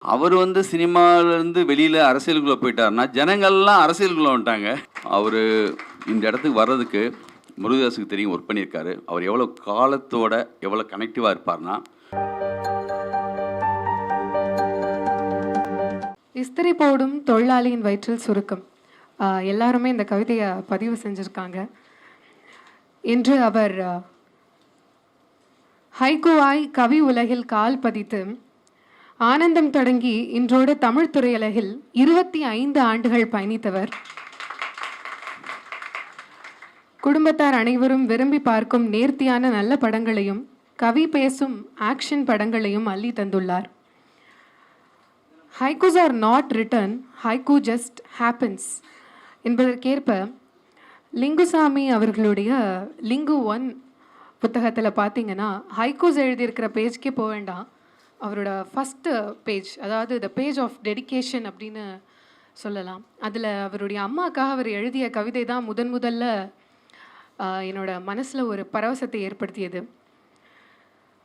அவர் வந்து சினிமாவிலேருந்து வெளியில் அரசியலுக்குள்ளே போயிட்டாருன்னா ஜனங்கள்லாம் அரசியலுக்குள்ளே வந்துட்டாங்க. அவர் இந்த இடத்துக்கு வர்றதுக்கு முருகதாஸுக்கு தெரியும், ஒர்க் பண்ணியிருக்காரு. அவர் எவ்வளோ காலத்தோட எவ்வளோ கனெக்டிவாக இருப்பார்னா, இஸ்திரி போடும் தொழிலாளியின் வயிற்றில் சுருக்கம். எல்லாருமே இந்த கவிதையை பதிவு செஞ்சுருக்காங்க. இன்று அவர் ஹைக்கூவாய் கவி உலகில் கால் பதித்து ஆனந்தம் தொடங்கி இன்றோடு தமிழ் திரையுலகில் 25 ஆண்டுகள் பயணித்தவர். குடும்பத்தார் அனைவரும் விரும்பி பார்க்கும் நேர்த்தியான நல்ல படங்களையும் கவி பேசும் ஆக்ஷன் படங்களையும் அள்ளி தந்துள்ளார். Haikus are not written, haiku just happens என்பதற்கேற்ப லிங்குசாமி அவர்களுடைய லிங்கு 1 புத்தகத்தில் பார்த்தீங்கன்னா ஹைக்கூஸ் எழுதியிருக்கிற பேஜ்க்கே போக வேண்டாம். அவரோட ஃபஸ்ட்டு பேஜ், அதாவது த பேஜ் ஆஃப் டெடிகேஷன் அப்படின்னு சொல்லலாம். அதில் அவருடைய அம்மாக்காக அவர் எழுதிய கவிதை தான் முதல்ல என்னோட மனசில் ஒரு பரவசத்தை ஏற்படுத்தியது.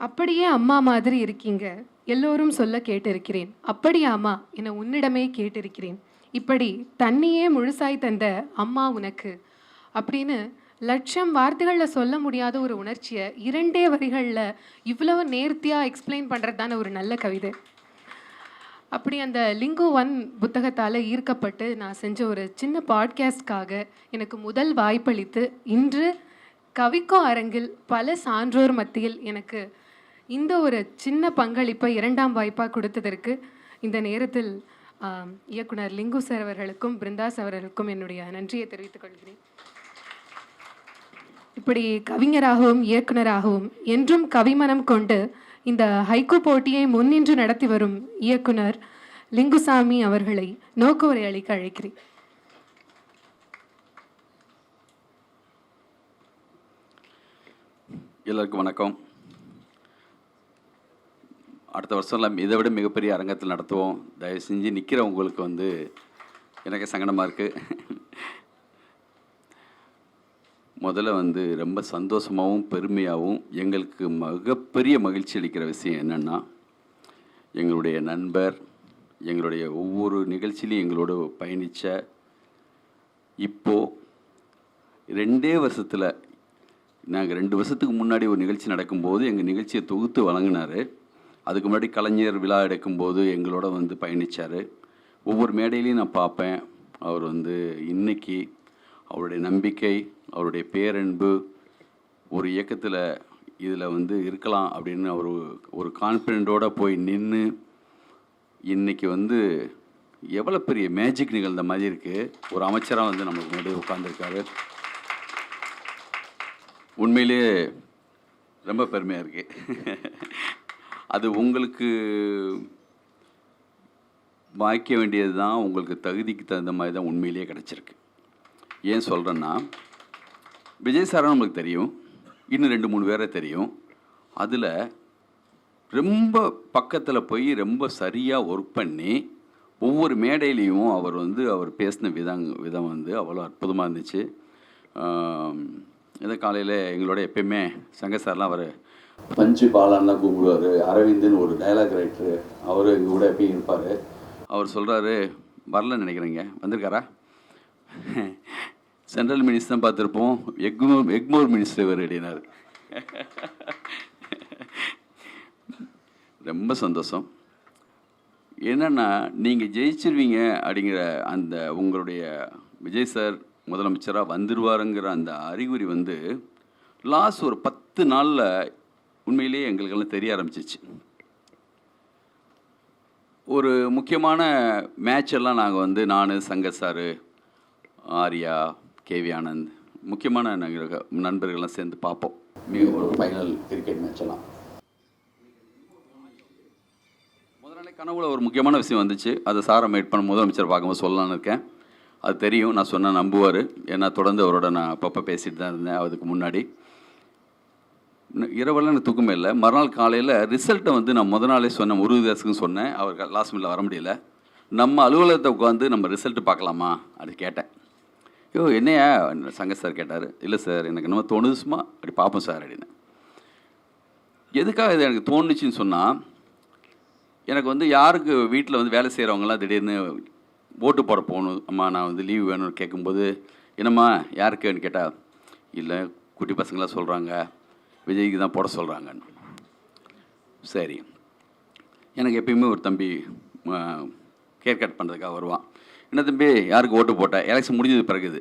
அப்படியே அம்மா மாதிரி இருக்கீங்க, எல்லோரும் சொல்ல கேட்டிருக்கிறேன். அப்படியே அம்மா என்னை உன்னிடமே கேட்டிருக்கிறேன். இப்படி தன்னையே முழுசாய் தந்த அம்மா உனக்கு அப்படின்னு லட்சம் வார்த்தைகளில் சொல்ல முடியாத ஒரு உணர்ச்சியை 2 வரிகளில் இவ்வளவு நேர்த்தியாக எக்ஸ்பிளைன் பண்ணுறது தானே ஒரு நல்ல கவிதை. அப்படி அந்த லிங்கு 1 புத்தகத்தால் ஈர்க்கப்பட்டு நான் செஞ்ச ஒரு சின்ன பாட்காஸ்ட்காக எனக்கு முதல் வாய்ப்பளித்து இன்று கவிக்கோ அரங்கில் பல சான்றோர் மத்தியில் எனக்கு இந்த ஒரு சின்ன பங்களிப்பை 2ஆம் வாய்ப்பாக கொடுத்ததற்கு இந்த நேரத்தில் இயக்குனர் லிங்கு சார் அவர்களுக்கும் பிருந்தாஸ் அவர்களுக்கும் என்னுடைய நன்றியை தெரிவித்துக் கொள்கிறேன். இப்படி கவிஞராகவும் இயக்குனராகவும் என்றும் கவிமனம் கொண்டு இந்த ஹைக்கூ போட்டியை முன்னின்று நடத்தி வரும் இயக்குனர் லிங்குசாமி அவர்களை நோக்குவரை அளிக்க அழைக்கிறேன். எல்லாருக்கும் வணக்கம். அடுத்த வருஷம்லாம் இதை விட மிகப்பெரிய அரங்கத்தில் நடத்துவோம். தயவு செஞ்சு நிற்கிறவங்களுக்கு வந்து எனக்கு சங்கடமாக இருக்குது. முதல்ல வந்து ரொம்ப சந்தோஷமாகவும் பெருமையாகவும் எங்களுக்கு மிகப்பெரிய மகிழ்ச்சி அளிக்கிற விஷயம் என்னென்னா, எங்களுடைய நண்பர் எங்களுடைய ஒவ்வொரு நிகழ்ச்சியிலையும் எங்களோட பயணித்த இப்போது 2 வருஷத்தில், நாங்கள் 2 வருஷத்துக்கு முன்னாடி ஒரு நிகழ்ச்சி நடக்கும்போது எங்கள் நிகழ்ச்சியை தொகுத்து வழங்கினார். அதுக்கு முன்னாடி கலைஞர் விழா எடுக்கும்போது எங்களோட வந்து பயணித்தார். ஒவ்வொரு மேடையிலையும் நான் பார்ப்பேன். அவர் வந்து இன்னைக்கு அவருடைய நம்பிக்கை, அவருடைய பேரன்பு, ஒரு இயக்கத்தில் இதில் வந்து இருக்கலாம் அப்படின்னு அவர் ஒரு கான்ஃபிடென்ட்டோடு போய் நின்று இன்றைக்கி வந்து எவ்வளோ பெரிய மேஜிக் நிகழ்ந்த மாதிரி இருக்குது. ஒரு அமைச்சராக வந்து நம்மளுக்கு முன்னாடி உட்காந்துருக்காரு. உண்மையிலேயே ரொம்ப பெருமையாக இருக்குது. அது உங்களுக்கு வாய்க்க வேண்டியது தான், உங்களுக்கு தகுதிக்கு தகுந்த மாதிரி தான் உண்மையிலேயே கிடச்சிருக்கு. ஏன் சொல்கிறேன்னா, விஜய் சாரை நம்மளுக்கு தெரியும், இன்னும் 2-3 பேரை தெரியும். அதில் ரொம்ப பக்கத்தில் போய் ரொம்ப சரியாக ஒர்க் பண்ணி ஒவ்வொரு மேடையிலையும் அவர் பேசின விதம் வந்து அவ்வளோ அற்புதமாக இருந்துச்சு. இதை காலையில் எங்களோட எப்பயுமே சங்க சார்லாம் அவர் பஞ்சு பாலான்லாம் கூப்பிடுவார். அரவிந்தன் ஒரு டைலாக் ரைட்டரு, அவர் எங்கள் கூட எப்பயும் இருப்பார். அவர் சொல்கிறாரு, வரலன்னு நினைக்கிறேங்க, வந்திருக்காரா? சென்ட்ரல் மினிஸ்டர் தான் பார்த்துருப்போம், எக்மோர் மினிஸ்டர் இவர் அப்படின்னாரு. ரொம்ப சந்தோஷம். என்னென்னா, நீங்கள் ஜெயிச்சிருவீங்க அப்படிங்கிற அந்த உங்களுடைய விஜய் சார் முதலமைச்சராக வந்துடுவாருங்கிற அந்த அறிகுறி வந்து லாஸ்ட் ஒரு 10 நாளில் உண்மையிலேயே எங்களுக்கெல்லாம் தெரிய ஆரம்பிச்சிச்சு. ஒரு முக்கியமான மேட்ச் எல்லாம் நாங்கள் வந்து நான், சங்கர் சார், ஆர்யா, கேவி ஆனந்த், முக்கியமான நண்பர்கள்லாம் சேர்ந்து பார்ப்போம். ஒரு ஃபைனல் கிரிக்கெட் மேட்ச் எல்லாம் முதல் கனவுல ஒரு முக்கியமான விஷயம் வந்துச்சு. அதை சாரை மீட் பண்ண முதலமைச்சர் பார்க்கும்போது சொல்லலான்னு இருக்கேன். அது தெரியும், நான் சொன்னால் நம்புவார். ஏன்னா தொடர்ந்து அவரோட நான் அப்பப்போ பேசிட்டு தான் இருந்தேன். அதுக்கு முன்னாடி இரவெல்லாம் எனக்கு தூக்கமே இல்லை. மறுநாள் காலையில் ரிசல்ட்டை வந்து நான் முதல் நாளே சொன்னேன், முருகதாஸுக்கும் சொன்னேன். அவர் லாஸ்ட் மில்லில் வர முடியல. நம்ம அலுவலகத்தை உட்காந்து நம்ம ரிசல்ட்டு பார்க்கலாமா அப்படி கேட்டேன். என்னையா சங்க சார் கேட்டார். இல்லை சார், எனக்கு என்னமோ தோணுதுமா, அப்படி பார்ப்போம் சார் அப்படின்னு. எதுக்காக இது எனக்கு தோணுச்சுன்னு சொன்னால், எனக்கு வந்து யாருக்கு வீட்டில் வந்து வேலை செய்கிறவங்கலாம் திடீர்னு ஓட்டு போட போகணும், அம்மா நான் வந்து லீவ் வேணும்னு கேட்கும்போது, என்னம்மா யாருக்குன்னு கேட்டால், இல்லை குட்டி பசங்களாம் சொல்கிறாங்க விஜய்க்கு தான் போட சொல்கிறாங்கன்னு. சரி, எனக்கு எப்பயுமே ஒரு தம்பி கேர் கட் பண்ணுறதுக்காக வருவான். என்ன தம்பி யாருக்கு ஓட்டு போட்டேன், எலெக்ஷன் முடிஞ்சது பிறகுது.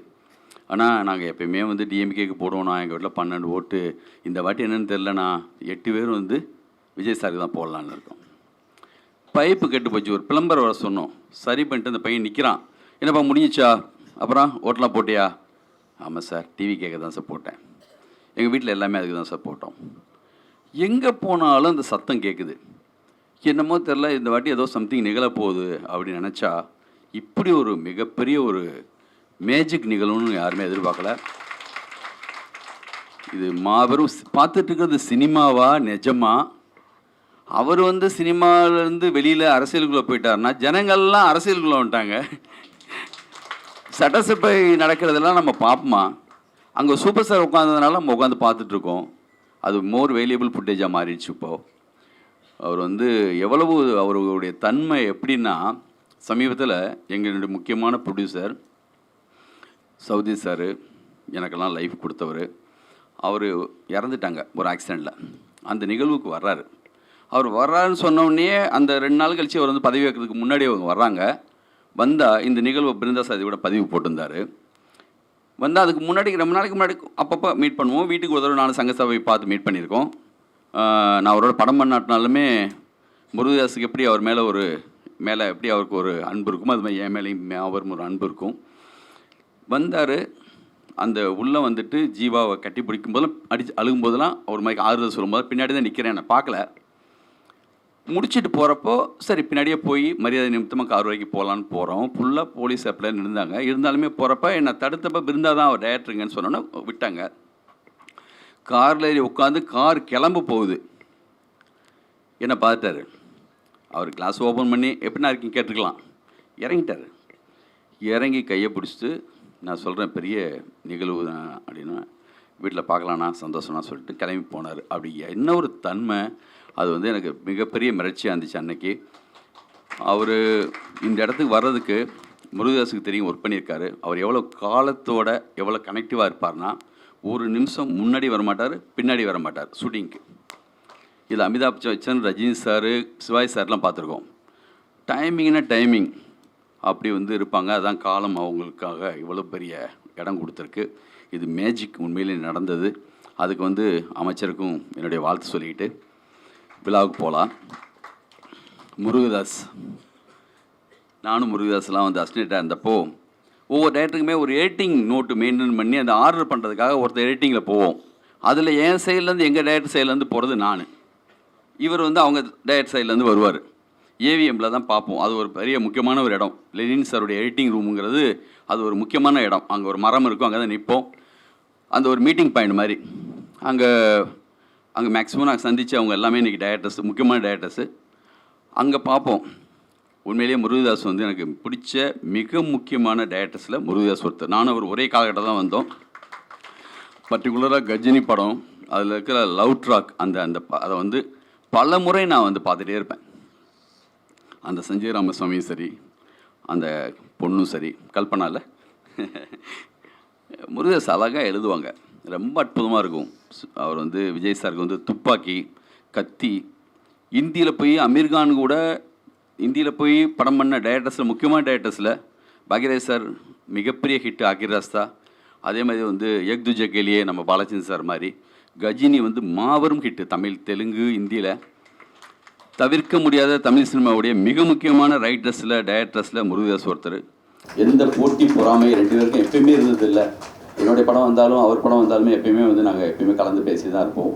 ஆனால் நாங்கள் எப்பயுமே வந்து டிஎம்கேக்கு போடுவோம்ண்ணா, எங்கள் வீட்டில் 12 ஓட்டு, இந்த வாட்டி என்னென்னு தெரிலண்ணா 8 பேர் வந்து விஜய் சாருக்கு தான் போடலான்னு இருக்கோம். பைப்பு கெட்டு போச்சு, ஒரு பிளம்பர் வர சொன்னோம், சரி பண்ணிட்டு அந்த பையன் நிற்கிறான். என்னப்பா முடிஞ்சிச்சா, அப்புறம் ஓட்டெலாம் போட்டியா? ஆமாம் சார், டிவி கேட்க தான் சார் போட்டேன். எங்கள் வீட்டில் எல்லாமே அதுக்கு தான் சார் போட்டோம். எங்கே போனாலும் அந்த சத்தம் கேட்குது. என்னமோ தெரில, இந்த வாட்டி ஏதோ சம்திங் நிகழப்போகுது அப்படின்னு நினச்சா, இப்படி ஒரு மிகப்பெரிய ஒரு மேஜிக் நிகழும்னு யாருமே எதிர்பார்க்கல. இது மாபெரும் பார்த்துட்டு இருக்கிறது சினிமாவா நிஜமா? அவர் வந்து சினிமாவிலேருந்து வெளியில் அரசியலுக்குள்ளே போயிட்டாருன்னா ஜனங்கள்லாம் அரசியலுக்குள்ளே வந்துட்டாங்க. சட்டசபை நடக்கிறதெல்லாம் நம்ம பார்ப்போமா? அங்கே சூப்பர் ஸ்டார் உட்காந்ததுனால நம்ம உட்காந்து பார்த்துட்ருக்கோம். அது மோர் வேல்யூபிள் ஃபுட்டேஜாக மாறிடுச்சு இப்போது. அவர் வந்து எவ்வளவு அவருடைய தன்மை எப்படின்னா, சமீபத்தில் எங்களுடைய முக்கியமான ப்ரொடியூசர் சவுதி சார் எனக்கெல்லாம் லைஃப் கொடுத்தவர், அவர் இறந்துட்டாங்க ஒரு ஆக்சிடெண்ட்டில். அந்த நிகழ்வுக்கு வர்றாரு. அவர் வர்றாருன்னு சொன்னோடனே அந்த 2 நாள் கழித்து அவர் வந்து பதவி வைக்கிறதுக்கு முன்னாடி அவங்க வர்றாங்க. வந்தால் இந்த நிகழ்வு பிருந்தா சாதி கூட பதிவு போட்டிருந்தார். வந்தால் அதுக்கு முன்னாடி ரொம்ப நாளைக்கு முன்னாடி அப்பப்போ மீட் பண்ணுவோம். வீட்டுக்கு ஒரு தடவை நானும் சங்க சபை பார்த்து மீட் பண்ணியிருக்கோம். நான் அவரோட படம் பண்ணாட்டினாலுமே முருகதாஸுக்கு எப்படி அவர் மேலே எப்படி அவருக்கு ஒரு அன்பு இருக்குமோ அது மாதிரி என் மேலேயும் அவரும் ஒரு அன்பு இருக்கும். வந்தார். அந்த உள்ளே வந்துட்டு ஜீவாவை கட்டி பிடிக்கும் போதெல்லாம் அழுகும்போதெல்லாம் அவர் மாதிரி ஆறுதல் சொல்லும்போது பின்னாடி தான் நிற்கிறேன், என்னை பார்க்கல. முடிச்சுட்டு போகிறப்போ சரி பின்னாடியே போய் மரியாதை நிமித்தமாக கார் வரைக்கும் போகலான்னு போகிறோம். ஃபுல்லாக போலீஸ் அப்படியே இருந்தாங்க. இருந்தாலுமே போகிறப்ப என்னை தடுத்தப்போ பிருந்தா தான் அவர் டேரக்டருங்கன்னு சொன்னோன்னே விட்டாங்க. காரில் ஏறி உட்காந்து கார் கிளம்ப போகுது. என்னை பார்த்துட்டாரு. அவர் கிளாஸ் ஓப்பன் பண்ணி எப்படின்னா இருக்கீங்க கேட்டுருக்கலாம். இறங்கிட்டார். இறங்கி கையை பிடிச்சிட்டு நான் சொல்கிறேன் பெரிய நிகழ்வு தான் அப்படின்னா, வீட்டில் பார்க்கலாண்ணா சந்தோஷம்னா சொல்லிட்டு கிளம்பி போனார். அப்படி என்ன ஒரு தன்மை! அது வந்து எனக்கு மிகப்பெரிய மிரட்சியாக இருந்துச்சு அன்னைக்கு. அவர் இந்த இடத்துக்கு வர்றதுக்கு முருகதாஸுக்கு தெரியும், ஒர்க் பண்ணியிருக்காரு. அவர் எவ்வளோ காலத்தோட எவ்வளோ கனெக்டிவாக இருப்பார்னா, ஒரு நிமிஷம் முன்னாடி வரமாட்டார், பின்னாடி வரமாட்டார் ஷூட்டிங்க்கு. இது அமிதாப் பச்சன், ரஜினி சார், சிவாஜி சார்லாம் பார்த்துருக்கோம். டைமிங்னா டைமிங் அப்படி வந்து இருப்பாங்க. அதான் காலம் அவங்களுக்காக இவ்வளோ பெரிய இடம் கொடுத்துருக்கு. இது மேஜிக் உண்மையிலே நடந்தது. அதுக்கு வந்து அமைச்சருக்கும் என்னுடைய வாழ்த்து சொல்லிக்கிட்டு விழாவுக்கு போகலாம். முருகதாஸ், நானும் முருகதாஸ்லாம் வந்து அசிஸ்டண்ட்டாக இருந்தப்போ ஒவ்வொரு டேரக்டருக்குமே ஒரு எடிட்டிங் நோட்டு மெயின்டைன் பண்ணி அந்த ஆர்டர் பண்ணுறதுக்காக ஒருத்தர் எடிட்டிங்கில் போவோம். அதில் என் சைட்லேருந்து எங்கள் டேரக்டர் சைட்லேருந்து போகிறது நான். இவர் வந்து அவங்க டேரக்டர் சைட்லேருந்து வருவார். ஏவிஎம்மில் தான் பார்ப்போம். அது ஒரு பெரிய முக்கியமான ஒரு இடம். லெனின் சாருடைய எடிட்டிங் ரூமுங்கிறது அது ஒரு முக்கியமான இடம். அங்கே ஒரு மரம் இருக்கும், அங்கே தான் நிற்போம். அந்த ஒரு மீட்டிங் பாயிண்ட் மாதிரி. அங்கே மேக்ஸிமம் நாங்கள் சந்தித்து அவங்க எல்லாமே இன்றைக்கி டேரக்டர்ஸ், முக்கியமான டேரக்டர்ஸு. அங்கே பார்ப்போம். உண்மையிலேயே முருகதாஸ் வந்து எனக்கு பிடிச்ச மிக முக்கியமான டேரக்டர்ஸில் முருகதாஸ் ஒருத்தர். நானும் அவர் ஒரே காலகட்டம் தான் வந்தோம். பர்டிகுலராக கஜினி படம், அதில் இருக்கிற லவ் ட்ராக் அதை வந்து பல முறை நான் வந்து பார்த்துட்டே இருப்பேன். அந்த சஞ்சய் ராமசாமியும் சரி, அந்த பொண்ணும் சரி, கல்பனாவில் முருகதாஸ் அழகாக எழுதுவாங்க. ரொம்ப அற்புதமாக இருக்கும். அவர் வந்து விஜய் சாருக்கு வந்து துப்பாக்கி, கத்தி, இந்தியில் போய் அமீர்கான் கூட இந்தியில் போய் படம் பண்ண டேரக்டர்ஸில் முக்கியமான டேரக்டர்ஸில் பாக்யராஜ் சார் மிகப்பெரிய ஹிட்டு ஆகிர் ராஸ்தா. அதே மாதிரி வந்து ஏக் துஜே கேலியே நம்ம பாலச்சந்திர சார் மாதிரி. கஜினி வந்து மாபெரும் ஹிட்டு தமிழ், தெலுங்கு, இந்தியில். தவிர்க்க முடியாத தமிழ் சினிமாவுடைய மிக முக்கியமான ரைட்டர்ஸில் டேரக்டர்ஸில் முருகதாஸ் ஒருத்தர். எந்த போட்டி பொறாமை 2 பேருக்கும் எப்பயுமே இருந்ததில்லை. என்னுடைய படம் வந்தாலும் அவர் படம் வந்தாலுமே எப்பயுமே வந்து நாங்கள் எப்பயுமே கலந்து பேசி தான் இருப்போம்.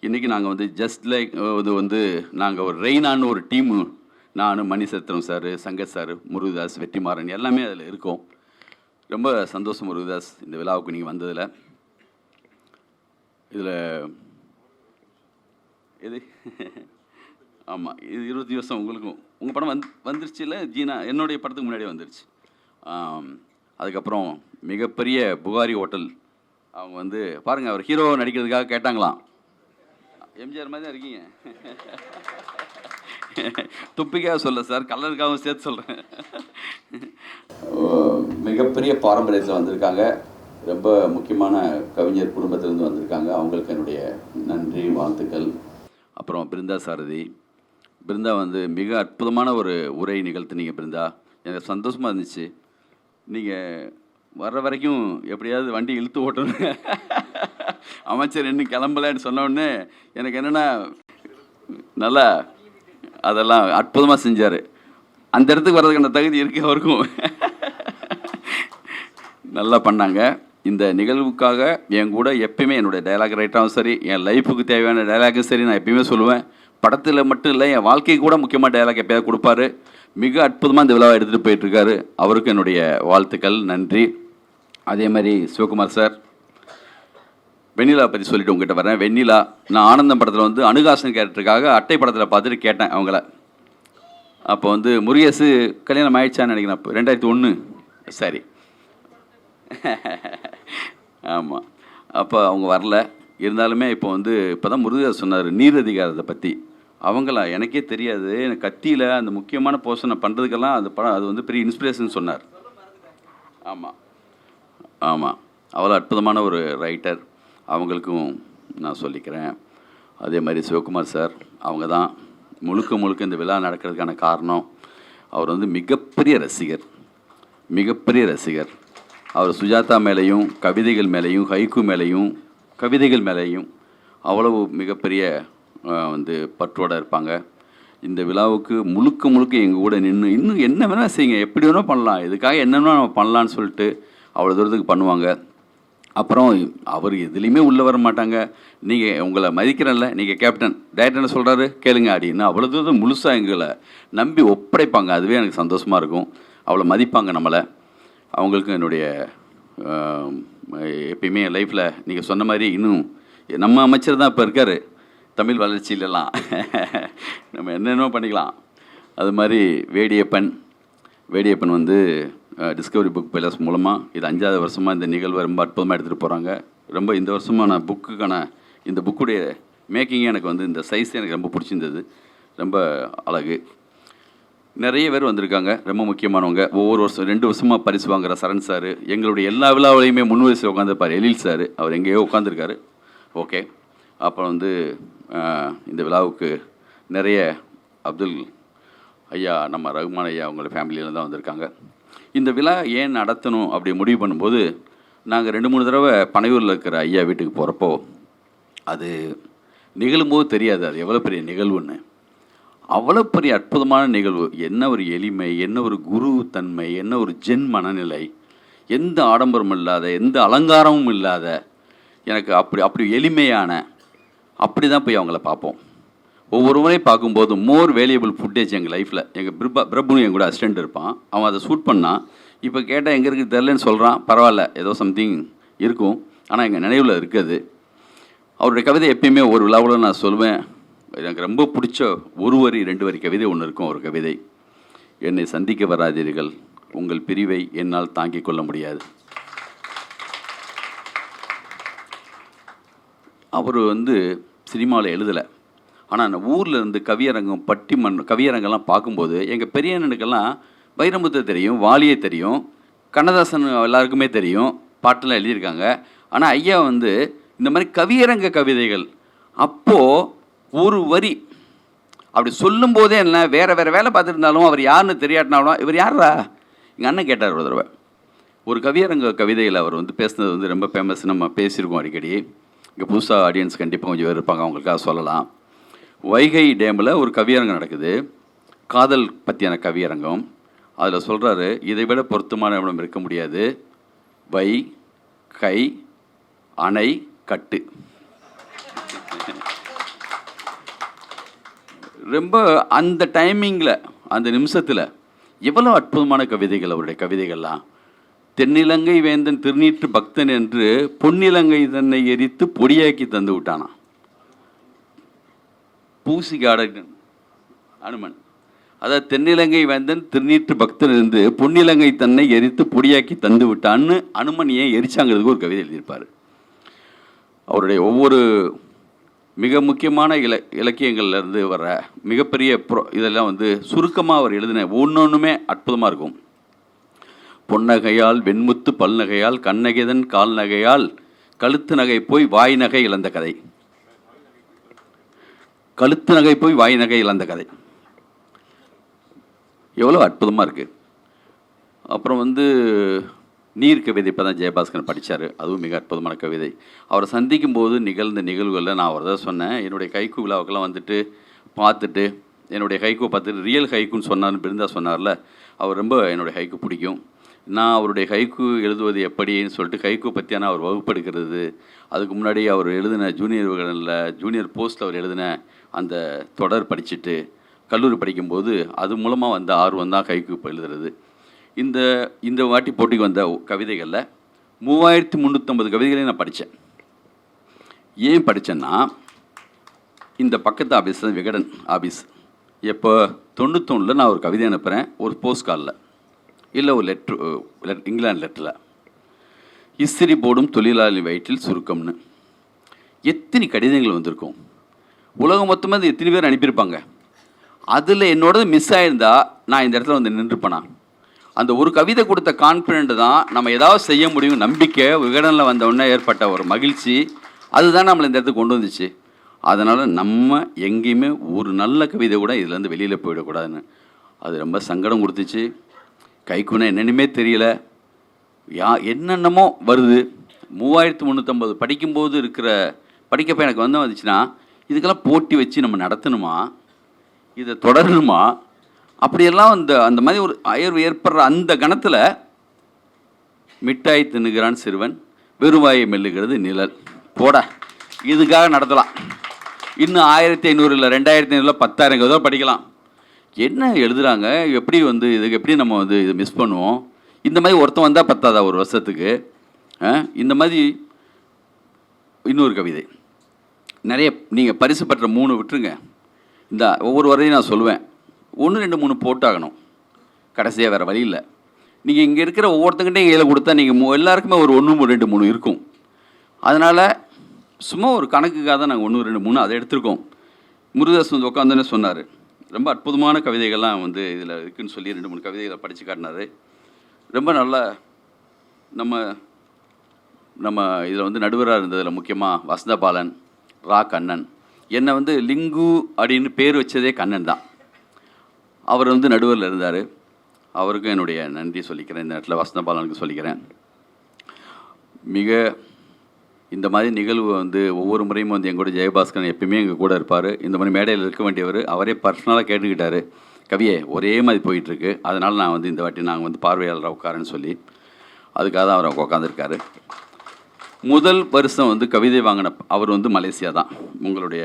இன்றைக்கி நாங்கள் வந்து ஜஸ்ட் லைக் இது வந்து நாங்கள் ஒரு ரெய்னான்னு ஒரு டீமு, நான், மணிசத்திரம் சார், சங்கர் சார், முருகதாஸ், வெற்றிமாறன் எல்லாமே அதில் இருக்கோம். ரொம்ப சந்தோஷம் முருகதாஸ் இந்த விழாவுக்கு நீங்கள் வந்ததில். இதில் இது ஆமாம், இது 20 வருஷம் உங்களுக்கும். உங்கள் படம் வந்துருச்சு இல்லை ஜீனா? என்னுடைய படத்துக்கு முன்னாடியே வந்துருச்சு. அதுக்கப்புறம் மிகப்பெரிய புகாரி ஹோட்டல் அவங்க வந்து பாருங்கள், அவர் ஹீரோ நடிக்கிறதுக்காக கேட்டாங்களாம். எம்ஜிஆர் மாதிரி தான் இருக்கீங்க. துப்பிக்காக சொல்ல சார், கலருக்காகவும் சேர்த்து சொல்கிறேன். மிகப்பெரிய பாரம்பரியத்தில் வந்திருக்காங்க. ரொம்ப முக்கியமான கவிஞர் குடும்பத்திலேருந்து வந்திருக்காங்க. அவங்களுக்கு என்னுடைய நன்றி, வாழ்த்துக்கள். அப்புறம் பிருந்தா சாரதி. பிருந்தா வந்து மிக அற்புதமான ஒரு உரை நிகழ்த்தினீங்க பிருந்தா. எனக்கு சந்தோஷமாக இருந்துச்சு. நீங்கள் வர்ற வரைக்கும் எப்படியாவது வண்டி இழுத்து ஓட்டணும், அமைச்சர் இன்னும் கிளம்பலன்னு சொன்னோடனே எனக்கு என்னென்னா நல்லா அதெல்லாம் அற்புதமாக செஞ்சார். அந்த இடத்துக்கு வர்றதுக்கான தகுதி இருக்கு அவருக்கும். நல்லா பண்ணாங்க. இந்த நிகழ்வுக்காக என் கூட எப்பயுமே என்னுடைய டைலாக் ரைட்டாகவும் சரி, என் லைஃபுக்கு தேவையான டைலாக்கும் சரி, நான் எப்பயுமே சொல்லுவேன். படத்தில் மட்டும் இல்லை, என் வாழ்க்கைக்கு கூட முக்கியமாக டைலாக் எப்போயாவது கொடுப்பாரு. மிக அற்புதமாக இந்த விழாவை எடுத்துகிட்டு போயிட்டுருக்காரு. அவருக்கு என்னுடைய வாழ்த்துக்கள், நன்றி. அதே மாதிரி சிவகுமார் சார், வெண்ணிலா பற்றி சொல்லிட்டு உங்ககிட்ட வரேன். வெண்ணிலா, நான் ஆனந்தம் படத்தில் வந்து அனுகாசன் கேரக்டருக்காக அட்டை படத்தில் பார்த்துட்டு கேட்டேன் அவங்கள. அப்போ வந்து முருகேசு கல்யாணம் ஆயிடுச்சான்னு நினைக்கிறேன். அப்போ 2001 சரி. ஆமாம், அப்போ அவங்க வரல. இருந்தாலுமே இப்போ வந்து இப்போ தான் முருகேசு சொன்னார் நீர் அதிகாரத்தை பற்றி. அவங்களா எனக்கே தெரியாது. எனக்கு கத்தியில் அந்த முக்கியமான போர்ஷனை பண்ணுறதுக்கெல்லாம் அந்த படம் அது வந்து பெரிய இன்ஸ்பிரேஷன் சொன்னார். ஆமாம் ஆமாம், அவ்வளோ அற்புதமான ஒரு ரைட்டர். அவங்களுக்கும் நான் சொல்லிக்கிறேன். அதே மாதிரி சிவகுமார் சார், அவங்க தான் முழுக்க இந்த விழா நடக்கிறதுக்கான காரணம். அவர் வந்து மிகப்பெரிய ரசிகர். அவர் சுஜாதா மேலேயும் கவிதைகள் மேலேயும் ஹைக்கூ மேலேயும் கவிதைகள் மேலேயும் அவ்வளவு மிகப்பெரிய வந்து பற்றோடு இருப்பாங்க. இந்த விழாவுக்கு முழுக்க எங்கள் கூட நின்று இன்னும் என்ன வேணால் செய்யுங்க, எப்படி வேணால் பண்ணலாம், இதுக்காக என்னென்னா நம்ம பண்ணலான்னு சொல்லிட்டு அவ்வளோ தூரத்துக்கு பண்ணுவாங்க. அப்புறம் அவர் எதுலேயுமே உள்ளே வர மாட்டாங்க. நீங்கள் உங்களை மதிக்கிறேன்ல, நீங்கள் கேப்டன் டைரக்டர் என்ன சொல்கிறாரு கேளுங்க அப்படின்னு அவ்வளோ தூரம் முழுசாக எங்களை நம்பி ஒப்படைப்பாங்க. அதுவே எனக்கு சந்தோஷமாக இருக்கும். அவ்வளோ மதிப்பாங்க நம்மளை. அவங்களுக்கும் என்னுடைய எப்பயுமே என் லைஃப்பில் நீங்கள் சொன்ன மாதிரி இன்னும் நம்ம அமைச்சர் தான் இப்போ இருக்கார் தமிழ் வளர்ச்சியிலலாம். நம்ம என்னென்ன பண்ணிக்கலாம். அது மாதிரி வேடியப்பன் வந்து டிஸ்கவரி புக் பேலஸ் மூலமாக இது 5வது வருஷமாக இந்த நிகழ்வை ரொம்ப அற்புதமாக எடுத்துகிட்டு போகிறாங்க. ரொம்ப இந்த வருஷமாக நான் இந்த புக்குடைய மேக்கிங்கே எனக்கு வந்து இந்த சைஸ் எனக்கு ரொம்ப பிடிச்சிருந்தது. ரொம்ப அழகு. நிறைய பேர் வந்திருக்காங்க, ரொம்ப முக்கியமானவங்க. ஒவ்வொரு வருஷம் 2 வருஷமாக பரிசு வாங்குகிற சரண் சார், எங்களுடைய எல்லா விழாவிலையுமே முன்வரிசை உட்காந்துருப்பார் எழில் சார், அவர் எங்கேயோ உட்காந்துருக்காரு. ஓகே. அப்புறம் வந்து இந்த விழாவுக்கு நிறைய அப்துல் ஐயா, நம்ம ரகுமான் ஐயா அவங்களோட ஃபேமிலியில் தான் வந்திருக்காங்க. இந்த விழா ஏன் நடத்தணும் அப்படி முடிவு பண்ணும்போது, நாங்கள் 2-3 தடவை பனையூரில் இருக்கிற ஐயா வீட்டுக்கு போகிறப்போ அது நிகழும்போது தெரியாது அது எவ்வளோ பெரிய நிகழ்வுன்னு. அவ்வளோ பெரிய அற்புதமான நிகழ்வு. என்ன ஒரு எளிமை, என்ன ஒரு குரு தன்மை, என்ன ஒரு ஜென் மனநிலை, எந்த ஆடம்பரமும் இல்லாத, எந்த அலங்காரமும் இல்லாத, எனக்கு அப்படி எளிமையான, அப்படி தான் போய் அவங்கள பார்ப்போம். ஒவ்வொரு முறையும் பார்க்கும்போது மோர் வேல்யூபிள் ஃபுட்டேஜ் எங்கள் லைஃப்பில். எங்கள் பிரபுன்னு என் கூட அசிஸ்டண்ட் இருப்பான், அவன் அதை ஷூட் பண்ணான். இப்போ கேட்டால் எங்கே இருக்குது தெரிலன்னு சொல்கிறான். பரவாயில்ல, ஏதோ சம்திங் இருக்கும், ஆனால் எங்கள் நினைவில் இருக்குது. அவருடைய கவிதை எப்பயுமே ஒரு விழாவில் நான் சொல்லுவேன். எனக்கு ரொம்ப பிடிச்ச 1 வரி 2 வரி கவிதை ஒன்று இருக்கும். ஒரு கவிதை, என்னை சந்திக்க வராதீர்கள், உங்கள் பிரிவை என்னால் தாங்கிக் கொள்ள முடியாது. அவர் வந்து சினிமாவில் எழுதலை, ஆனால் அந்த ஊரில் இருந்து கவியரங்கம் கவியரங்கெல்லாம் பார்க்கும்போது எங்கள் பெரிய அண்ணனுக்கெல்லாம் வைரமுத்து தெரியும், வாலியை தெரியும், கண்ணதாசன் எல்லாருக்குமே தெரியும், பாட்டெல்லாம் எழுதியிருக்காங்க. ஆனால் ஐயா வந்து இந்த மாதிரி கவியரங்க கவிதைகள் அப்போது ஒரு வரி அப்படி சொல்லும்போதே என்ன வேறு வேலை பார்த்துருந்தாலும் அவர் யாருன்னு தெரியாட்டினாலும் இவர் யாரா எங்கள் அண்ணன் கேட்டார் ஒரு தடவை. ஒரு கவியரங்க கவிதையில் அவர் வந்து பேசுனது வந்து ரொம்ப ஃபேமஸ், நம்ம பேசியிருக்கோம் அடிக்கடி. இங்கே புதுசாக ஆடியன்ஸ் கண்டிப்பாக கொஞ்சம் பேர் இருப்பாங்க, அவங்களுக்காக சொல்லலாம். வைகை டேமில் ஒரு கவியரங்கம் நடக்குது, காதல் பற்றியான கவியரங்கம். அதில் சொல்கிறாரு, இதை விட பொருத்தமான இடம் இருக்க முடியாது, வை கை அணை கட்டு. ரொம்ப அந்த டைமிங்கில் அந்த நிமிஷத்தில் எவ்வளோ அற்புதமான கவிதைகள் அவருடைய கவிதைகள்லாம். தென்னிலங்கை வேந்தன் திருநீற்று பக்தன் என்று பொன்னிலங்கை தன்னை எரித்து பொடியாக்கி தந்து விட்டானா. பூசிகாடன் அனுமன், அதாவது தென்னிலங்கை வேந்தன் திருநீற்று பக்தன் இருந்து பொன்னிலங்கை தன்னை எரித்து பொடியாக்கி தந்து விட்டான்னு அனுமன் ஏன் எரிச்சாங்கிறதுக்கு ஒரு கவிதை எழுதியிருப்பார். அவருடைய ஒவ்வொரு மிக முக்கியமான இலக்கியங்கள்லேருந்து வர மிகப்பெரிய இதெல்லாம் வந்து சுருக்கமாக அவர் எழுதின ஒன்றொன்றுமே அற்புதமாக இருக்கும். பொன்னகையால் வெண்முத்து பல்நகையால் கண்ணகைதன் கால் நகையால் கழுத்து நகை போய் வாய் நகை இழந்த கதை. கழுத்து நகை போய் வாய் நகை இழந்த கதை எவ்வளோ அற்புதமாக இருக்குது. அப்புறம் வந்து நீர் கவிதை இப்போ தான் ஜெயபாஸ்கரன் படித்தார். அதுவும் மிக அற்புதமான கவிதை. அவரை சந்திக்கும் போது நிகழ்ந்த நிகழ்வுகளில் நான் அவர் தான் சொன்னேன், என்னுடைய ஹைக்கூ விழாவுக்கெல்லாம் வந்துட்டு பார்த்துட்டு என்னுடைய ஹைக்கூ பார்த்துட்டு ரியல் ஹைக்கூன்னு சொன்னார்னு பிருந்தா சொன்னார்ல, அவர் ரொம்ப என்னுடைய ஹைக்கூ பிடிக்கும். நான் அவருடைய ஹைக்கூ எழுதுவது எப்படின்னு சொல்லிட்டு ஹைக்கூ பற்றியான அவர் வகுப்பெடுக்கிறது, அதுக்கு முன்னாடி அவர் எழுதின ஜூனியர் போஸ்ட்டில் அவர் எழுதின அந்த தொடர் படிச்சுட்டு கல்லூரி படிக்கும்போது அது மூலமாக வந்த ஆர்வம் தான் ஹைக்கூ இப்போ எழுதுறது. இந்த வாட்டி போட்டிக்கு வந்த கவிதைகளில் 3350 கவிதைகளையும் நான் படித்தேன். ஏன் படித்தேன்னா, இந்த பக்கத்து ஆஃபீஸ் தான் விகடன் ஆஃபீஸ். எப்போ 91 நான் ஒரு கவிதை அனுப்புகிறேன், ஒரு போஸ்ட் காலில் இல்லை ஒரு இங்கிலாந்து லெட்டரில், இஸ்திரி போடும் தொழிலாளி வயிற்றில் சுருக்கம்னு எத்தனை கடிதங்கள் வந்திருக்கும். உலகம் மொத்தமாக எத்தனை பேர் அனுப்பியிருப்பாங்க. அதில் என்னோடது மிஸ் ஆகிருந்தா நான் இந்த இடத்துல வந்து நின்றுப்பேனா? அந்த ஒரு கவிதை கொடுத்த கான்ஃபிடென்ட் தான் நம்ம ஏதாவது செய்ய முடியும் நம்பிக்கை, விகடனில் வந்த உடனே ஏற்பட்ட ஒரு மகிழ்ச்சி, அதுதான் நம்மளை இந்த இடத்துக்கு கொண்டு வந்துச்சு. அதனால் நம்ம எங்கேயுமே ஒரு நல்ல கவிதை கூட இதுலேருந்து வெளியில் போயிடக்கூடாதுன்னு அது ரொம்ப சங்கடம் கொடுத்துச்சு. கைக்குன்னா என்னென்னுமே தெரியல, என்னென்னமோ வருது. 3350 படிக்கும்போது படிக்கப்போ எனக்கு வந்துச்சுன்னா இதுக்கெல்லாம் போட்டி வச்சு நம்ம நடத்தணுமா, இதை தொடரணுமா, அப்படியெல்லாம் அந்த மாதிரி ஒரு அயர்வு ஏற்படுற அந்த கணத்தில் மிட்டாய் தின்னுகிறான் சிறுவன் வெறுவாயை மெல்லுகிறது நிழல் போட இதுக்காக நடத்தலாம். இன்னும் 1500 இல்லை 2500 10,000 கவிதை படிக்கலாம். என்ன எழுதுகிறாங்க, எப்படி இதுக்கு எப்படி நம்ம இது மிஸ் பண்ணுவோம்? இந்த மாதிரி ஒருத்தன் வந்தால் பத்தாதா ஒரு வருஷத்துக்கு? இந்த மாதிரி இன்னொரு கவிதை நிறைய நீங்கள் பரிசு பெற்ற 3 விட்டுருங்க, இந்த ஒவ்வொரு வரையும் நான் சொல்லுவேன், 1 2 3 போட்டாகணும். கடைசியாக வேறு வழி இல்லை. நீங்கள் இங்கே இருக்கிற ஒவ்வொருத்தங்கிட்டையும் கையில் கொடுத்தா நீங்கள் எல்லாருக்குமே ஒரு 1 2 3 இருக்கும். அதனால் சும்மா ஒரு கணக்குக்காக தான் நாங்கள் 1 2 3 அதை எடுத்திருக்கோம். முருகதாஸ் உட்காந்துன்னு சொன்னார், ரொம்ப அற்புதமான கவிதைகள்லாம் இதில் இருக்குதுன்னு சொல்லி 2 3 கவிதைகளை படித்து காட்டினார். ரொம்ப நல்லா நம்ம இதில் நடுவராக இருந்ததில் முக்கியமாக வசந்த பாலன், ரா கண்ணன், என்னை லிங்கு அப்படின்னு பேர் வச்சதே கண்ணன் தான். அவர் நடுவரில் இருந்தார். அவருக்கும் என்னுடைய நன்றி சொல்லிக்கிறேன். இந்த இடத்துல வசந்த பாலனுக்கு சொல்லிக்கிறேன். இந்த மாதிரி நிகழ்வு ஒவ்வொரு முறையும் எங்களோட ஜெயபாஸ்கரன் எப்பயுமே எங்கள் கூட இருப்பார். இந்த மாதிரி மேடையில் இருக்க வேண்டியவர் அவரே பர்சனலாக கேட்டுக்கிட்டார், கவியே ஒரே மாதிரி போயிட்டுருக்கு, அதனால் நான் இந்த வாட்டி நாங்கள் பார்வையாளராக உட்காரன்னு சொல்லி அதுக்காக தான் அவர் உட்காந்துருக்காரு. முதல் வருஷம் கவிதை வாங்கின அவர் மலேசியா தான், உங்களுடைய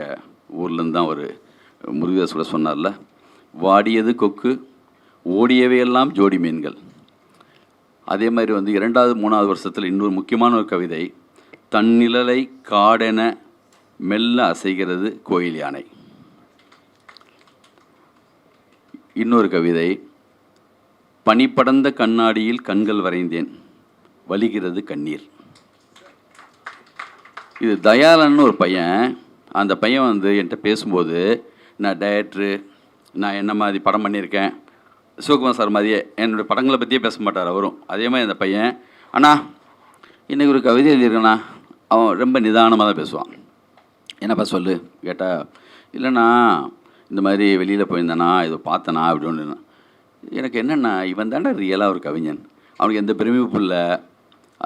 ஊர்லேருந்து தான் ஒரு முருகதாஸ் கூட சொன்னார்ல, வாடியது கொக்கு ஓடியவையெல்லாம் ஜோடி மீன்கள். அதே மாதிரி 2வது 3வது வருஷத்தில் இன்னொரு முக்கியமான ஒரு கவிதை, தன்னிழலை காடென மெல்ல அசைகிறது கோயில் யானை. இன்னொரு கவிதை, பனிப்படர்ந்த கண்ணாடியில் கண்கள் வரைந்தேன் வலிகிறது கண்ணீர். இது தயாளன்னு ஒரு பையன். அந்த பையன் என்கிட்ட பேசும்போது, நான் டைரக்டரு, நான் என்ன மாதிரி படம் பண்ணியிருக்கேன், சிவகுமார் சார் மாதிரியே என்னுடைய படங்களை பற்றியே பேச மாட்டார் அவரும். அதே மாதிரி அந்த பையன், அண்ணா இன்றைக்கி ஒரு கவிதை எழுதியிருக்கேண்ணா, அவன் ரொம்ப நிதானமாக தான் பேசுவான். என்னப்பா சொல்லு கேட்டால், இல்லைண்ணா இந்த மாதிரி வெளியில் போயிருந்தேண்ணா இதை பார்த்தேண்ணா அப்படின்னு. எனக்கு என்னென்னா, இவன் தாண்டா ரியலாக ஒரு கவிஞன், அவனுக்கு எந்த பெருமிப்பும் இல்லை.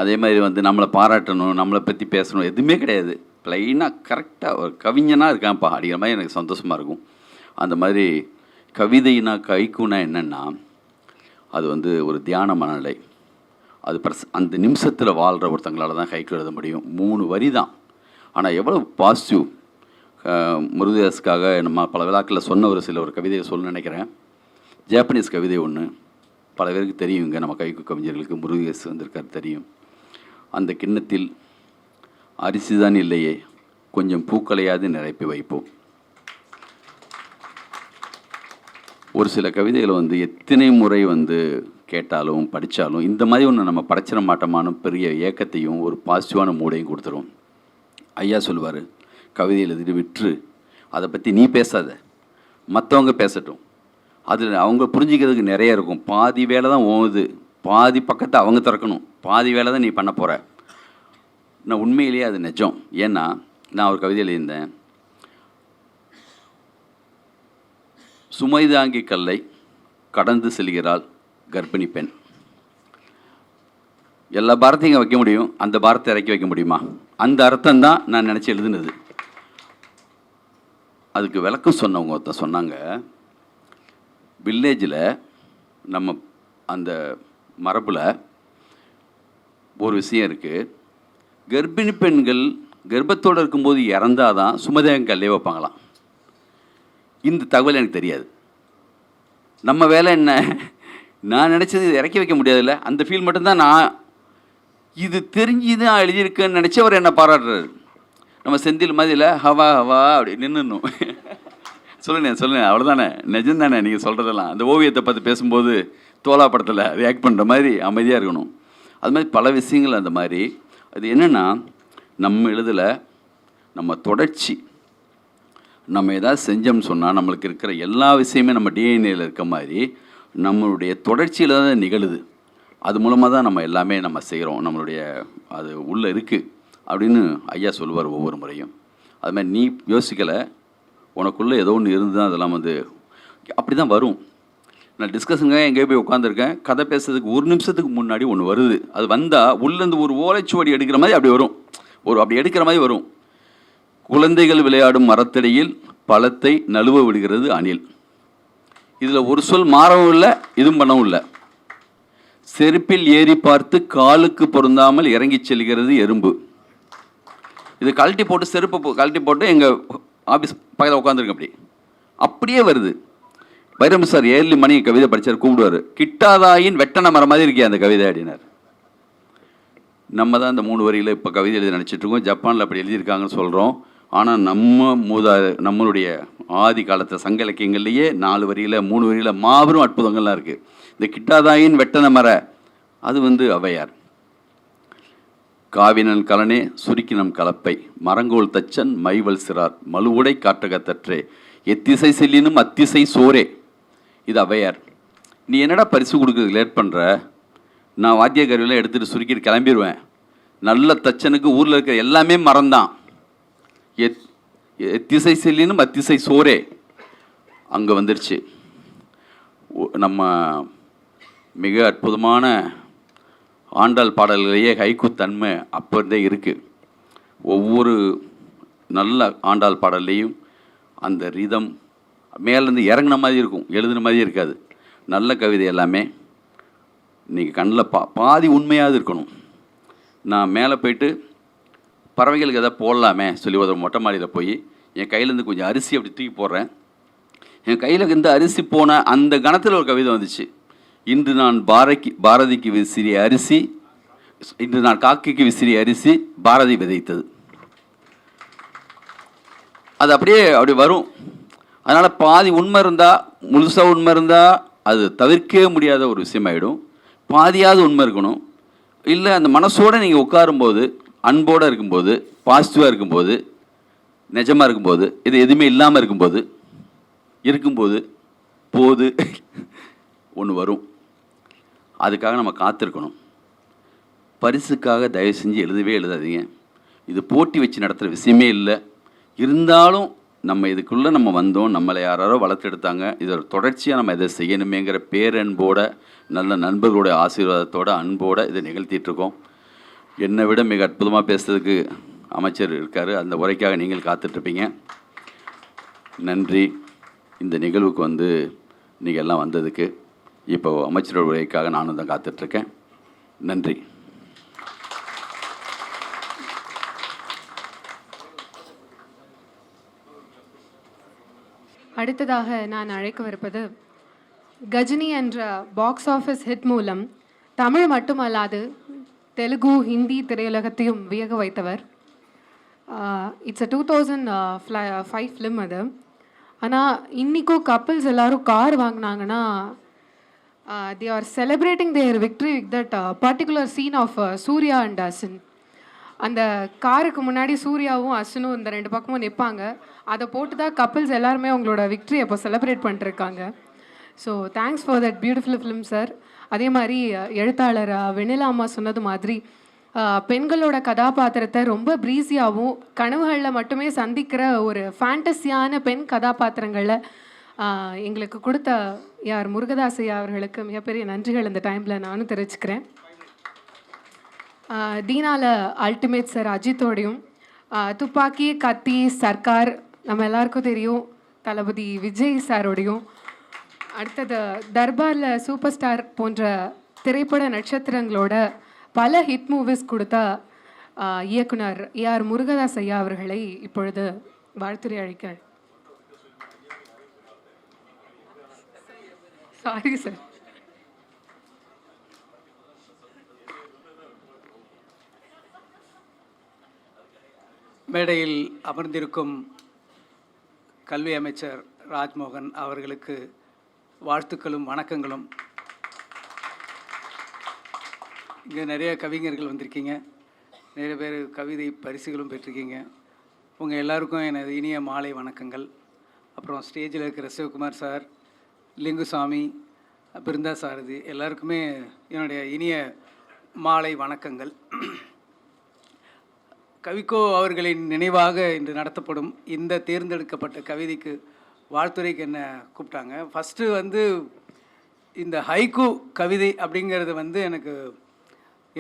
அதே மாதிரி நம்மளை பாராட்டணும், நம்மளை பற்றி பேசணும் எதுவுமே கிடையாது. ப்ளைனாக கரெக்டாக ஒரு கவிஞனாக இருக்கான்ப்பா அப்படிங்கிற மாதிரி எனக்கு சந்தோஷமாக இருக்கும். அந்த மாதிரி கவிதைனா கைக்குனா என்னென்னா, அது ஒரு தியான மனநிலை. அது அந்த நிமிஷத்தில் வாழ்கிற ஒருத்தங்களால் தான் கைக்கு எழுத முடியும். 3 வரி தான், ஆனால் எவ்வளோ பாசிட்டிவ். முருகதாஸுக்காக நம்ம பல விழாக்களில் சொன்ன ஒரு கவிதையை சொல்ல நினைக்கிறேன். ஜாப்பனீஸ் கவிதை ஒன்று பல பேருக்கு தெரியுங்க, நம்ம கைக்கு கவிஞர்களுக்கு முருகதாஸ் வந்திருக்கார் தெரியும். அந்த கிண்ணத்தில் அரிசி தான் இல்லையே, கொஞ்சம் பூக்களையாவது நிரப்பி வைப்போம். ஒரு சில கவிதைகளை எத்தனை முறை கேட்டாலும் படித்தாலும் இந்த மாதிரி ஒன்று நம்ம படைச்சிட மாட்டோமான பெரிய ஏக்கத்தையும் ஒரு பாசிட்டிவான மூடையும் கொடுத்துரும். ஐயா சொல்லுவார், கவிதை எழுதிட்டு விட்டுரு, அதை பற்றி நீ பேசாத, மற்றவங்க பேசட்டும். அதில் அவங்க புரிஞ்சிக்கிறதுக்கு நிறைய இருக்கும். பாதி வேலை தான் ஓகுது, பாதி பக்கத்தை அவங்க திறக்கணும், பாதி வேலை தான் நீ பண்ண போகிற. நான் உண்மையிலேயே அது நிஜம். ஏன்னா நான் ஒரு கவிதை எழுதியிருந்தேன். சுமைதாங்கி கல்லை கடந்து செல்கிறாள் கர்ப்பிணி பெண். எல்லா பாரத்தையும் வைக்க முடியும், அந்த பாரத்தை இறக்கி வைக்க முடியுமா? அந்த அர்த்தம் தான் நான் நினச்சி எழுதுனது. அதுக்கு விளக்கம் சொன்னவங்க ஒருத்தர் சொன்னாங்க, வில்லேஜில் நம்ம அந்த மரபில் ஒரு விஷயம் இருக்குது. கர்ப்பிணி பெண்கள் கர்ப்பத்தோடு இருக்கும்போது இறந்தாதான் சுமதேகம் கல்லே வைப்பாங்களாம். இந்த தகவல் எனக்கு தெரியாது. நம்ம வேலை என்ன? நான் நினச்சது இறக்கி வைக்க முடியாதுல்ல, அந்த ஃபீல் மட்டும்தான். நான் இது தெரிஞ்சு தான் எழுதியிருக்கேன்னு நினச்சி அவர் என்ன பாராட்டுறாரு. நம்ம செந்தில் மாதிரியில் ஹவா ஹவா அப்படி நின்றுணும். சொல்லுங்க அவ்வளோதானே, நிஜம் தானே நீங்கள் சொல்கிறதெல்லாம். அந்த ஓவியத்தை பார்த்து பேசும்போது தோலா படத்தில் ரியாக்ட் பண்ணுற மாதிரி அமைதியாக இருக்கணும். அது மாதிரி பல விஷயங்கள் அந்த மாதிரி. அது என்னென்னா, நம்ம எழுதலை, நம்ம தொடர்ச்சி. நம்ம எதாவது செஞ்சோம்னு சொன்னால் நம்மளுக்கு இருக்கிற எல்லா விஷயமே நம்ம டிஎன்ஏல இருக்க மாதிரி நம்மளுடைய தொடர்ச்சியில் தான் நிகழுது. அது மூலமாக தான் நம்ம எல்லாமே நம்ம செய்கிறோம். நம்மளுடைய அது உள்ளே இருக்குது அப்படின்னு ஐயா சொல்லுவார் ஒவ்வொரு முறையும். அது மாதிரி நீ யோசிக்கலை, உனக்குள்ளே ஏதோ ஒன்று இருந்து தான் அதெல்லாம் வந்து அப்படி தான் வரும். நான் டிஸ்கஷனுக்காக எங்கேயோ போய் உட்காந்துருக்கேன், கதை பேசுறதுக்கு ஒரு நிமிஷத்துக்கு முன்னாடி ஒன்று வருது. அது வந்தால் உள்ளேருந்து ஒரு ஓலைச்சுவடி எடுக்கிற மாதிரி அப்படி வரும், அப்படி எடுக்கிற மாதிரி வரும். குழந்தைகள் விளையாடும் மரத்தடியில் பழத்தை நழுவ விடுகிறது அணில். இதில் ஒரு சொல் மாறவும் இல்லை, இதுவும் பண்ணவும் இல்லை. செருப்பில் ஏறி பார்த்து காலுக்கு பொருந்தாமல் இறங்கி செல்கிறது எறும்பு. இது கழட்டி போட்டு, செருப்பு கழட்டி போட்டு எங்கள் ஆஃபீஸ் பக்கத்தில் உட்காந்துருக்கு. அப்படியே வருது. வைரம் சார் ஏர்லி மணி கவிதை படித்தார், கூப்பிடுவார், கிட்டாதாயின் வெட்டன மரம் மாதிரி இருக்கே அந்த கவிதை அப்படின்னார். நம்ம தான் இந்த 3 வரியில் இப்போ கவிதை எழுதி நினச்சிட்ருக்கோம். ஜப்பானில் அப்படி எழுதியிருக்காங்கன்னு சொல்கிறோம். ஆனால் நம்மளுடைய ஆதி காலத்தில் சங்க இலக்கியங்கள்லேயே 4 வரியில் 3 வரியில் மாபெரும் அற்புதங்கள்லாம் இருக்குது. இந்த கிட்டாதாயின் வெட்டன மர அது வந்து ஔவையார். காவினன் கலனே சுருக்கினம் கலப்பை மரங்கோல் தச்சன் மைவல் சிறார் மலுவுடை காட்டகத்தற்றே எத்திசை செல்லினும் அத்திசை சோரே. இது ஔவையார். நீ என்னடா பரிசு கொடுக்குறதுக்கு லேட் பண்ணுற? நான் வாத்திய கருவிலாம் எடுத்துகிட்டு சுருக்கிட்டு கிளம்பிடுவேன். நல்ல தச்சனுக்கு ஊரில் இருக்கிற எல்லாமே மரம்தான். எத்திசை செல்லினும் அத்திசை சோரே அங்கே வந்துருச்சு. நம்ம மிக அற்புதமான ஆண்டாள் பாடல்களையே ஹைக்கூ தன்மை அப்போ இருந்தே இருக்குது. ஒவ்வொரு நல்ல ஆண்டாள் பாடல்லையும் அந்த ரிதம் மேலேருந்து இறங்கின மாதிரி இருக்கும், எழுதுன மாதிரி இருக்காது. நல்ல கவிதை எல்லாமே நீங்கள் கண்ணில் பாதி உண்மையாவது இருக்கணும். நான் மேலே போயிட்டு பறவைகளுக்கு எதாவது போடலாமே சொல்லி ஒரு மொட்டை மாடியில் போய் என் கையிலேருந்து கொஞ்சம் அரிசி அப்படி தூக்கி போடுறேன். என் கையில் இந்த அரிசி போன அந்த கணத்தில் ஒரு கவிதை வந்துச்சு. இன்று நான் பாரதிக்கு விசிறிய அரிசி, இன்று நான் காக்கைக்கு விசிறிய அரிசி பாரதி விதைத்தது. அது அப்படி வரும். அதனால் பாதி உண்மை இருந்தால், முழுசாக உண்மை இருந்தால் அது தவிர்க்கவே முடியாத ஒரு விஷயமாயிடும். பாதியாவது உண்மை இருக்கணும். இல்லை அந்த மனசோடு நீங்கள் உட்காரும்போது, அன்போடு இருக்கும்போது, பாசிட்டிவாக இருக்கும்போது, நிஜமாக இருக்கும்போது, இது எதுவுமே இல்லாமல் இருக்கும்போது போது ஒன்று வரும். அதுக்காக நம்ம காத்திருக்கணும். பரிசுக்காக தயவு செஞ்சு எழுதாதீங்க. இது போட்டி வச்சு நடத்துகிற விஷயமே இல்லை. இருந்தாலும் நம்ம இதுக்குள்ளே நம்ம வந்தோம், நம்மளை யாரோ வளர்த்தெடுத்தாங்க, இதோட தொடர்ச்சியாக நம்ம எதை செய்யணுமேங்கிற பேரன்போட, நல்ல நண்பர்களுடைய ஆசீர்வாதத்தோட, அன்போடு இதை நிகழ்த்திட்டுருக்கோம். என்னை விட மிக அற்புதமாக பேசுறதுக்கு அமைச்சர் இருக்கார். அந்த உரைக்காக நீங்கள் காத்துட்ருப்பீங்க. நன்றி. இந்த நிகழ்வுக்கு நீங்கள் எல்லாம் வந்ததுக்கு. இப்போ அமைச்சரோட உரைக்காக நானும் தான் காத்துட்ருக்கேன். நன்றி. அடுத்ததாக நான் அழைக்கவிருப்பது, கஜினி என்ற பாக்ஸ் ஆஃபீஸ் ஹிட் மூலம் தமிழ் மட்டுமல்லாது தெலுங்கு, ஹிந்தி திரையுலகத்தையும் வியக்க வைத்தவர். இட்ஸ் 2005 ஃபிலிம் அது. ஆனால் இன்றைக்கும் கப்பிள்ஸ் எல்லோரும் car வாங்கினாங்கன்னா they are celebrating their victory with that particular scene of Surya and Asin. அந்த காருக்கு முன்னாடி சூர்யாவும் அஸ்வினும் இந்த 2 பக்கமும் நிற்பாங்க. அதை போட்டு தான் கப்பிள்ஸ் எல்லாருமே அவங்களோட விக்ட்ரி அப்போ செலிப்ரேட் பண்ணிட்டுருக்காங்க. So thanks for that beautiful film sir. அதே மாதிரி எழுத்தாளர் வெண்ணிலா அம்மா சொன்னது மாதிரி பெண்களோட கதாபாத்திரத்தை ரொம்ப ப்ரீஸியாகவும் கனவுகளில் மட்டுமே சந்திக்கிற ஒரு ஃபேண்டஸியான பெண் கதாபாத்திரங்களில் எங்களுக்கு கொடுத்த யார் முருகதாசையா அவர்களுக்கு மிகப்பெரிய நன்றிகள் இந்த டைமில் நானும் தெரிவிச்சுக்கிறேன். தீனால அல்டிமேட் சார் அஜித்தோடையும், துப்பாக்கி கத்தி சர்க்கார் நம்ம எல்லாருக்கும் தெரியும் தளபதி விஜய் சாரோடையும், அடுத்தது தர்பாரில் சூப்பர் ஸ்டார் போன்ற திரைப்பட நட்சத்திரங்களோட பல ஹிட் மூவிஸ் கொடுத்த இயக்குனர் ஏஆர் முருகதாஸ் ஐயா அவர்களை இப்பொழுது வாழ்த்துரை அழைக்கிறேன். Sorry sir. மேடையில் அமர்ந்திருக்கும் கல்வி அமைச்சர் ராஜ்மோகன் அவர்களுக்கு வாழ்த்துக்களும் வணக்கங்களும். இங்கே நிறைய கவிஞர்கள் வந்திருக்கீங்க, நிறைய பேர் கவிதை பரிசுகளும் பெற்றிருக்கீங்க. உங்கள் எல்லாருக்கும் எனது இனிய மாலை வணக்கங்கள். அப்புறம் ஸ்டேஜில் இருக்கிற சிவகுமார் சார், லிங்குசாமி, பிருந்தா சாரதி எல்லாருக்குமே என்னுடைய இனிய மாலை வணக்கங்கள். கவிக்கோ அவர்களின் நினைவாக இன்று நடத்தப்படும் இந்த தேர்ந்தெடுக்கப்பட்ட கவிதைக்கு வாழ்த்துரைக்கு என்ன கூப்பிட்டாங்க. ஃபஸ்ட்டு இந்த ஹைக்கூ கவிதை அப்படிங்கிறது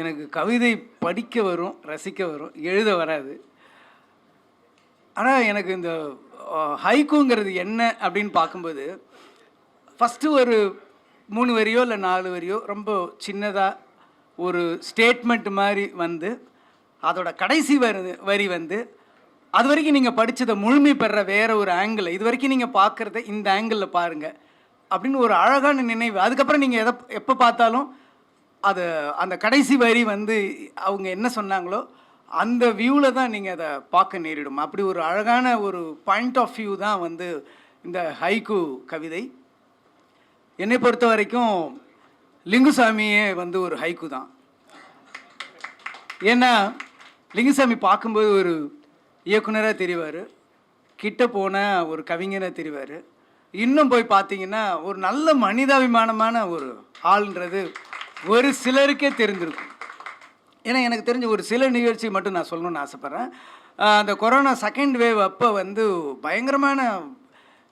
எனக்கு கவிதை படிக்க வரும், ரசிக்க வரும், எழுத வராது. ஆனால் எனக்கு இந்த ஹைக்கூங்கிறது என்ன அப்படின்னு பார்க்கும்போது ஃபஸ்ட்டு ஒரு 3 வரியோ இல்லை 4 வரியோ ரொம்ப சின்னதாக ஒரு ஸ்டேட்மெண்ட் மாதிரி அதோட கடைசி வரி அது வரைக்கும் நீங்கள் படித்ததை முழுமை பெற வேறு ஒரு ஆங்கிள், இது வரைக்கும் நீங்கள் பார்க்குறத இந்த ஆங்கிளில் பாருங்கள் அப்படின்னு ஒரு அழகான நினைவு. அதுக்கப்புறம் நீங்கள் எப்போ பார்த்தாலும் அந்த கடைசி வரி அவங்க என்ன சொன்னாங்களோ அந்த வியூவில் தான் நீங்கள் அதை பார்க்க நேரிடும். அப்படி ஒரு அழகான ஒரு பாயிண்ட் ஆஃப் வியூ தான் இந்த ஹைக்கூ கவிதை. என்னை பொறுத்த வரைக்கும் லிங்குசாமியே ஒரு ஹைக்கூ தான். ஏன்னா லிங்குசாமி பார்க்கும்போது ஒரு இயக்குனராக தெரிவார், கிட்ட போன ஒரு கவிஞராக தெரிவார். இன்னும் போய் பார்த்தீங்கன்னா ஒரு நல்ல மனிதாபிமானமான ஒரு ஆள்ன்றது ஒரு சிலருக்கே தெரிஞ்சிருக்கும். ஏன்னா எனக்கு தெரிஞ்ச ஒரு சில நிகழ்ச்சி மட்டும் நான் சொல்லணும்னு ஆசைப்பட்றேன். அந்த கொரோனா செகண்ட் வேவ் அப்போ பயங்கரமான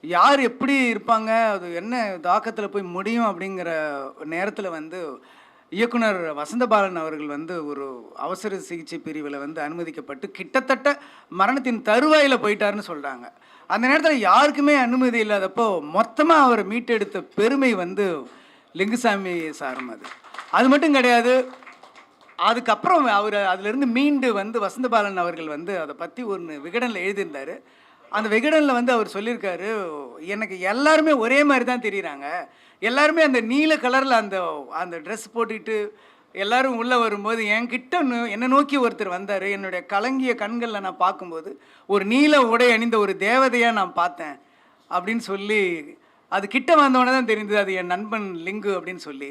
யார் எப்படி இருப்பாங்க, அது என்ன தாக்கத்தில் போய் முடியும் அப்படிங்கிற நேரத்தில் இயக்குனர் வசந்தபாலன் அவர்கள் ஒரு அவசர சிகிச்சை பிரிவில் அனுமதிக்கப்பட்டு கிட்டத்தட்ட மரணத்தின் தருவாயில் போயிட்டாருன்னு சொல்கிறாங்க. அந்த நேரத்தில் யாருக்குமே அனுமதி இல்லாதப்போ மொத்தமாக அவர் மீட்டெடுத்த பெருமை லிங்குசாமி சாரும். அது மட்டும் கிடையாது, அதுக்கப்புறம் அவர் அதிலிருந்து மீண்டு வசந்தபாலன் அவர்கள் அதை பற்றி ஒரு விகடனில் எழுதியிருந்தார். அந்த விகடனில் அவர் சொல்லியிருக்காரு, எனக்கு எல்லாருமே ஒரே மாதிரி தான் தெரியுறாங்க, எல்லாருமே அந்த நீல கலரில் அந்த ட்ரெஸ் போட்டுக்கிட்டு எல்லோரும் உள்ளே வரும்போது என்கிட்ட என்னை நோக்கி ஒருத்தர் வந்தார், என்னுடைய கலங்கிய கண்களில் நான் பார்க்கும்போது ஒரு நீல உடை அணிந்த ஒரு தேவதையாக நான் பார்த்தேன் அப்படின்னு சொல்லி, அது கிட்ட வந்தோடனே தான் தெரிந்தது அது என் நண்பன் லிங்கு அப்படின்னு சொல்லி.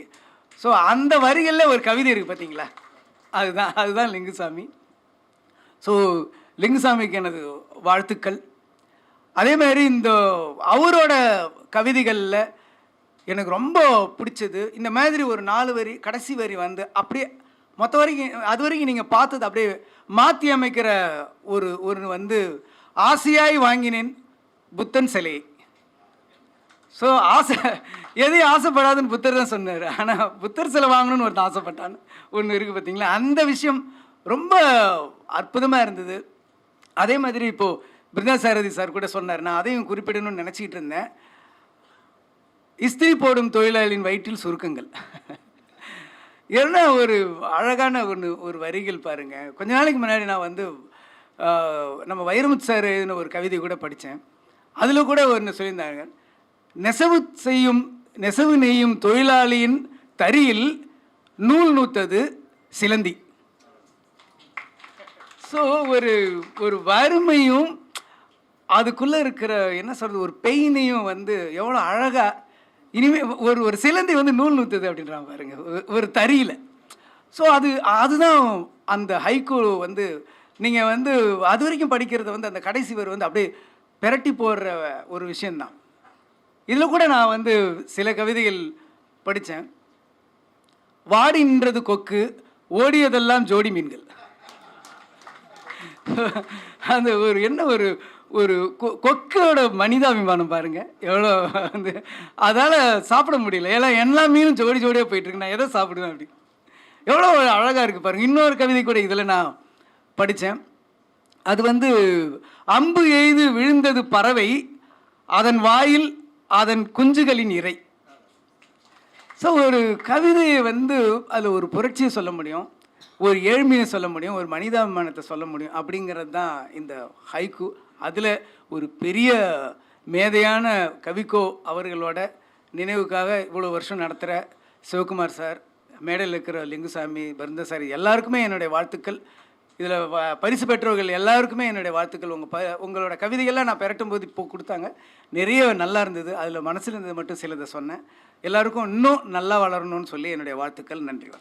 ஸோ அந்த வரிகளில் ஒரு கவிதை இருக்குது பார்த்தீங்களா, அதுதான் லிங்குசாமி. ஸோ லிங்குசாமிக்கு எனது வாழ்த்துக்கள். அதே மாதிரி இந்த அவரோட கவிதைகளில் எனக்கு ரொம்ப பிடிச்சது இந்த மாதிரி ஒரு 4 வரி கடைசி வரி அப்படியே மொத்த வரைக்கும் அது வரைக்கும் நீங்கள் பார்த்தது அப்படியே மாற்றி அமைக்கிற ஒரு ஆசையாய் வாங்கினேன் புத்தன் சிலை. ஸோ எதையும் ஆசைப்படாதுன்னு புத்தர் தான் சொன்னார். ஆனால் புத்தர் சிலை வாங்கணும்னு ஒருத்தன் ஆசைப்பட்டான்னு ஒன்று இருக்குது பார்த்தீங்களா, அந்த விஷயம் ரொம்ப அற்புதமாக இருந்தது. அதே மாதிரி இப்போது பிருந்தா சாரதி சார் கூட சொன்னார், நான் அதையும் குறிப்பிடணும்னு நினச்சிக்கிட்டு இருந்தேன். இஸ்திரி போடும் தொழிலாளியின் வயிற்றில் சுருக்கங்கள் என்ன ஒரு அழகான ஒரு வரிகள் பாருங்கள். கொஞ்ச நாளைக்கு முன்னாடி நான் நம்ம வைரமுத்து சார் எழுதின ஒரு கவிதை கூட படித்தேன். அதில் கூட ஒன்று சொல்லியிருந்தாங்க, நெசவு நெய்யும் தொழிலாளியின் தறியில் நூல் நூத்தது சிலந்தி. ஸோ ஒரு வறுமையும் அதுக்குள்ளே இருக்கிற என்ன சொல்கிறது ஒரு பெயினையும் எவ்வளோ அழகாக இனிமேல் ஒரு சிலந்தி நூல் நூற்றுது அப்படின்றான் பாருங்க ஒரு தறியில். ஸோ அதுதான் அந்த ஹைக்கூ வந்து நீங்கள் வந்து அது வரைக்கும் படிக்கிறத வந்து அந்த கடைசி வரி வந்து அப்படியே பெரட்டி போடுற ஒரு விஷயந்தான். இதில் கூட நான் வந்து சில கவிதைகள் படித்தேன். வாடி நின்றது கொக்கு, ஓடியதெல்லாம் ஜோடி மீன்கள். அந்த ஒரு என்ன ஒரு ஒரு கொக்கோட மனிதாபிமானம் பாருங்கள் எவ்வளோ வந்து அதால் சாப்பிட முடியல. ஏன்னா எல்லா மீனும் ஜோடி ஜோடியாக போயிட்டுருக்கு, நான் எதை சாப்பிடுவேன் அப்படி. எவ்வளோ அழகாக இருக்குது பாருங்கள். இன்னொரு கவிதை கூட இதில் நான் படித்தேன். அது வந்து அம்பு எய்து விழுந்தது பறவை, அதன் வாயில் அதன் குஞ்சுகளின் இறை. ஸோ ஒரு கவிதையை வந்து அதில் ஒரு புரட்சியை சொல்ல முடியும், ஒரு ஏழ்மையை சொல்ல முடியும், ஒரு மனிதாபிமானத்தை சொல்ல முடியும். அப்படிங்கிறது தான் இந்த ஹைக்கூ. அதில் ஒரு பெரிய மேதையான கவிக்கோ அவர்களோட நினைவுக்காக இவ்வளோ வருஷம் நடத்துகிற சிவகுமார் சார், மேடையில் இருக்கிற லிங்குசாமி, பருந்த சார், எல்லாருக்குமே என்னுடைய வாழ்த்துக்கள். இதில் பரிசு பெற்றவர்கள் எல்லாருக்குமே என்னுடைய வாழ்த்துக்கள். உங்களோட கவிதைகள்லாம் நான் பெரட்டும் போது இப்போ கொடுத்தாங்க, நிறைய நல்லா இருந்தது. அதில் மனசில் இருந்தது மட்டும் சிலதை சொன்னேன். எல்லாருக்கும் இன்னும் நல்லா வளரணும்னு சொல்லி என்னுடைய வாழ்த்துக்கள். நன்றி.